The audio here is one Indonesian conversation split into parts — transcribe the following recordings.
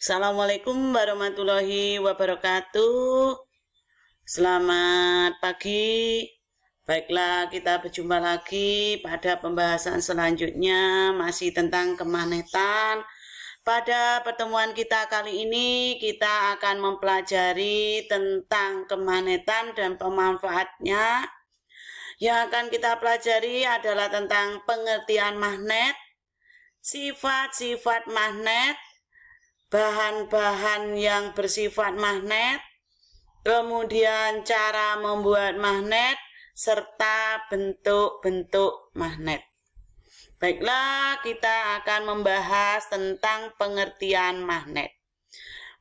Assalamualaikum warahmatullahi wabarakatuh. Selamat pagi. Baiklah, kita berjumpa lagi pada pembahasan selanjutnya masih tentang kemagnetan. Pada pertemuan kita kali ini kita akan mempelajari tentang kemagnetan dan pemanfaatnya. Yang akan kita pelajari adalah tentang pengertian magnet, sifat-sifat magnet, bahan-bahan yang bersifat magnet, kemudian cara membuat magnet, serta bentuk-bentuk magnet. Baiklah, kita akan membahas tentang pengertian magnet.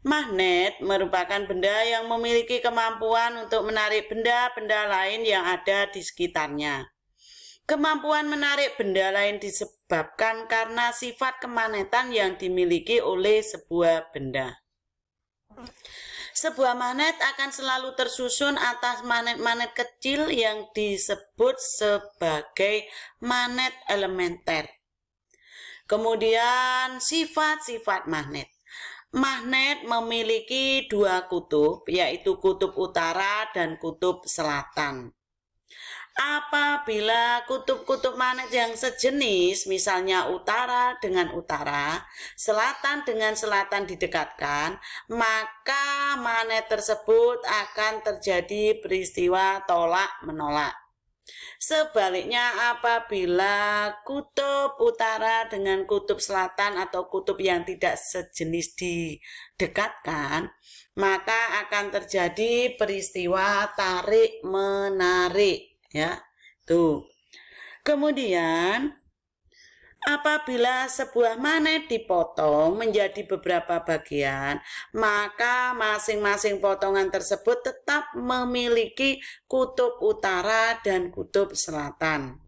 Magnet merupakan benda yang memiliki kemampuan untuk menarik benda-benda lain yang ada di sekitarnya. Kemampuan menarik benda lain disebabkan karena sifat kemagnetan yang dimiliki oleh sebuah benda. Sebuah magnet akan selalu tersusun atas magnet-magnet kecil yang disebut sebagai magnet elementer. Kemudian sifat-sifat magnet. Magnet memiliki dua kutub, yaitu kutub utara dan kutub selatan. Apabila kutub-kutub magnet yang sejenis, misalnya utara dengan utara, selatan dengan selatan didekatkan, maka magnet tersebut akan terjadi peristiwa tolak-menolak. Sebaliknya, apabila kutub utara dengan kutub selatan atau kutub yang tidak sejenis didekatkan, maka akan terjadi peristiwa tarik-menarik. Ya, tuh. Kemudian apabila sebuah magnet dipotong menjadi beberapa bagian, maka masing-masing potongan tersebut tetap memiliki kutub utara dan kutub selatan.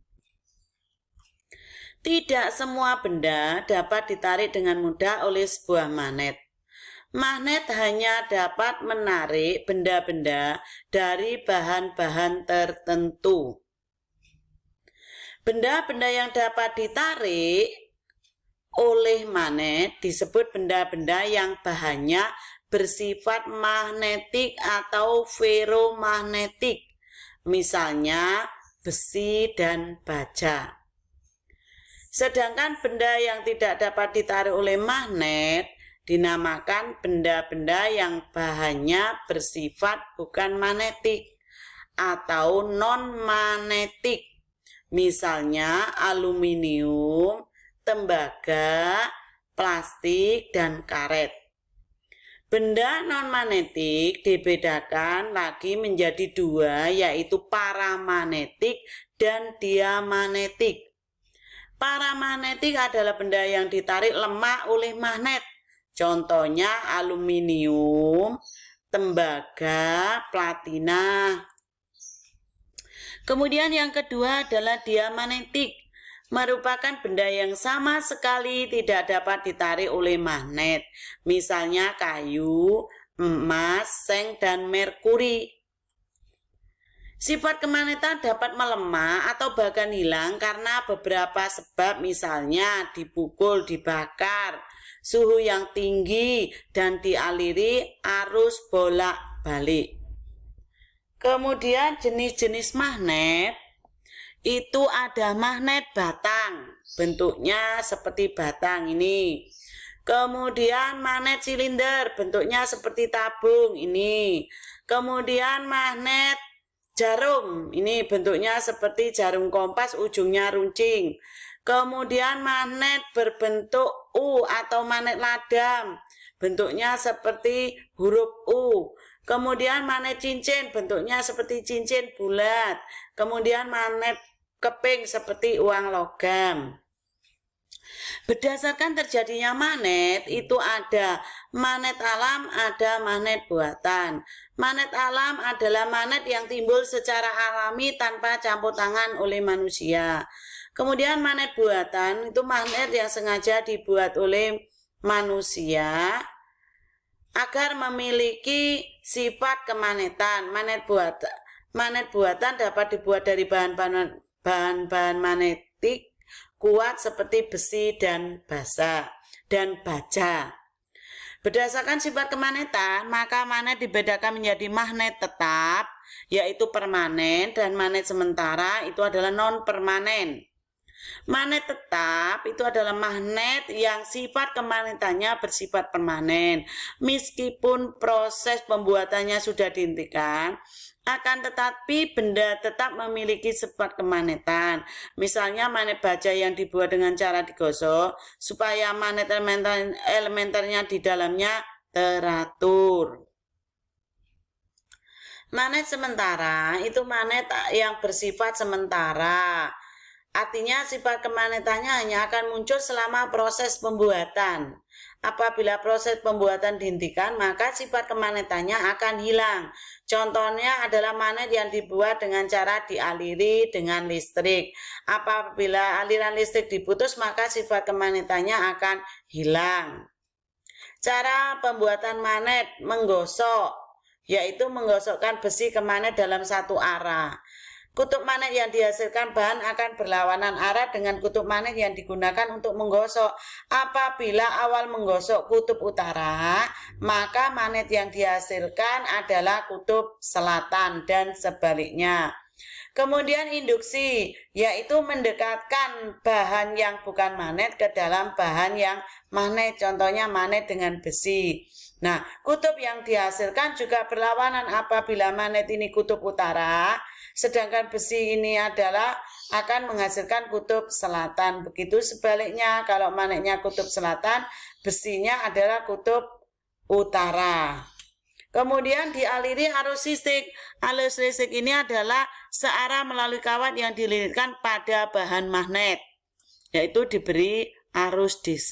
Tidak semua benda dapat ditarik dengan mudah oleh sebuah magnet. Magnet hanya dapat menarik benda-benda dari bahan-bahan tertentu. Benda-benda yang dapat ditarik oleh magnet disebut benda-benda yang bahannya bersifat magnetik atau feromagnetik, misalnya besi dan baja. Sedangkan benda yang tidak dapat ditarik oleh magnet dinamakan benda-benda yang bahannya bersifat bukan magnetik atau non-magnetik, misalnya aluminium, tembaga, plastik, dan karet. Benda non-magnetik dibedakan lagi menjadi dua, yaitu paramagnetik dan diamagnetik. Paramagnetik adalah benda yang ditarik lemah oleh magnet. Contohnya aluminium, tembaga, platina. Kemudian yang kedua adalah diamagnetik, merupakan benda yang sama sekali tidak dapat ditarik oleh magnet, misalnya kayu, emas, seng, dan merkuri. Sifat kemagnetan dapat melemah atau bahkan hilang karena beberapa sebab, misalnya dipukul, dibakar, suhu yang tinggi, dan dialiri arus bolak-balik. Kemudian jenis-jenis magnet itu ada magnet batang, bentuknya seperti batang ini. Kemudian magnet silinder, bentuknya seperti tabung ini. Kemudian magnet jarum, ini bentuknya seperti jarum kompas, ujungnya runcing. Kemudian magnet berbentuk U atau magnet ladam, bentuknya seperti huruf U. Kemudian magnet cincin, bentuknya seperti cincin bulat. Kemudian magnet keping seperti uang logam. Berdasarkan terjadinya magnet itu ada magnet alam, ada magnet buatan. Magnet alam adalah magnet yang timbul secara alami tanpa campur tangan oleh manusia. Kemudian magnet buatan itu magnet yang sengaja dibuat oleh manusia agar memiliki sifat kemagnetan. Magnet buatan dapat dibuat dari bahan-bahan magnetik kuat seperti besi dan baja. Berdasarkan sifat kemagnetan, maka magnet dibedakan menjadi magnet tetap, yaitu permanen, dan magnet sementara itu adalah non-permanen. Magnet tetap itu adalah magnet yang sifat kemagnetannya bersifat permanen. Meskipun proses pembuatannya sudah dihentikan, akan tetapi benda tetap memiliki sifat kemagnetan. Misalnya magnet baja yang dibuat dengan cara digosok supaya magnet elementernya di dalamnya teratur. Magnet sementara itu magnet yang bersifat sementara. Artinya sifat kemagnetannya hanya akan muncul selama proses pembuatan. Apabila proses pembuatan dihentikan, maka sifat kemagnetannya akan hilang. Contohnya adalah magnet yang dibuat dengan cara dialiri dengan listrik. Apabila aliran listrik diputus, maka sifat kemagnetannya akan hilang. Cara pembuatan magnet menggosok, yaitu menggosokkan besi ke magnet dalam satu arah. Kutub magnet yang dihasilkan bahan akan berlawanan arah dengan kutub magnet yang digunakan untuk menggosok. Apabila awal menggosok kutub utara, maka magnet yang dihasilkan adalah kutub selatan dan sebaliknya. Kemudian induksi, yaitu mendekatkan bahan yang bukan magnet ke dalam bahan yang magnet, contohnya magnet dengan besi. Nah, kutub yang dihasilkan juga berlawanan apabila magnet ini kutub utara, sedangkan besi ini akan menghasilkan kutub selatan. Begitu sebaliknya, kalau magnetnya kutub selatan, besinya adalah kutub utara. Kemudian dialiri arus listrik. Arus listrik ini adalah searah melalui kawat yang dililitkan pada bahan magnet, yaitu diberi arus DC.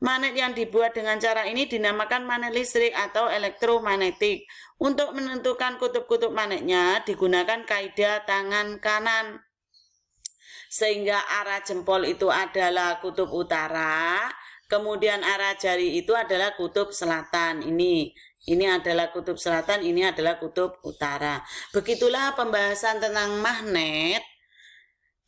Magnet yang dibuat dengan cara ini dinamakan magnet listrik atau elektromagnetik. Untuk menentukan kutub-kutub magnetnya digunakan kaidah tangan kanan. Sehingga arah jempol itu adalah kutub utara, kemudian arah jari itu adalah kutub selatan. Ini adalah kutub selatan, ini adalah kutub utara. Begitulah pembahasan tentang magnet,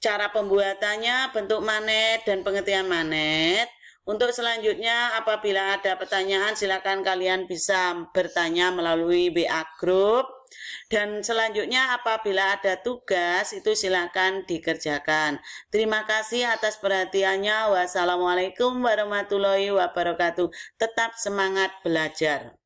cara pembuatannya, bentuk magnet, dan pengertian magnet. Untuk selanjutnya, apabila ada pertanyaan, silakan kalian bisa bertanya melalui WA Group. Dan selanjutnya, apabila ada tugas, itu silakan dikerjakan. Terima kasih atas perhatiannya. Wassalamualaikum warahmatullahi wabarakatuh. Tetap semangat belajar.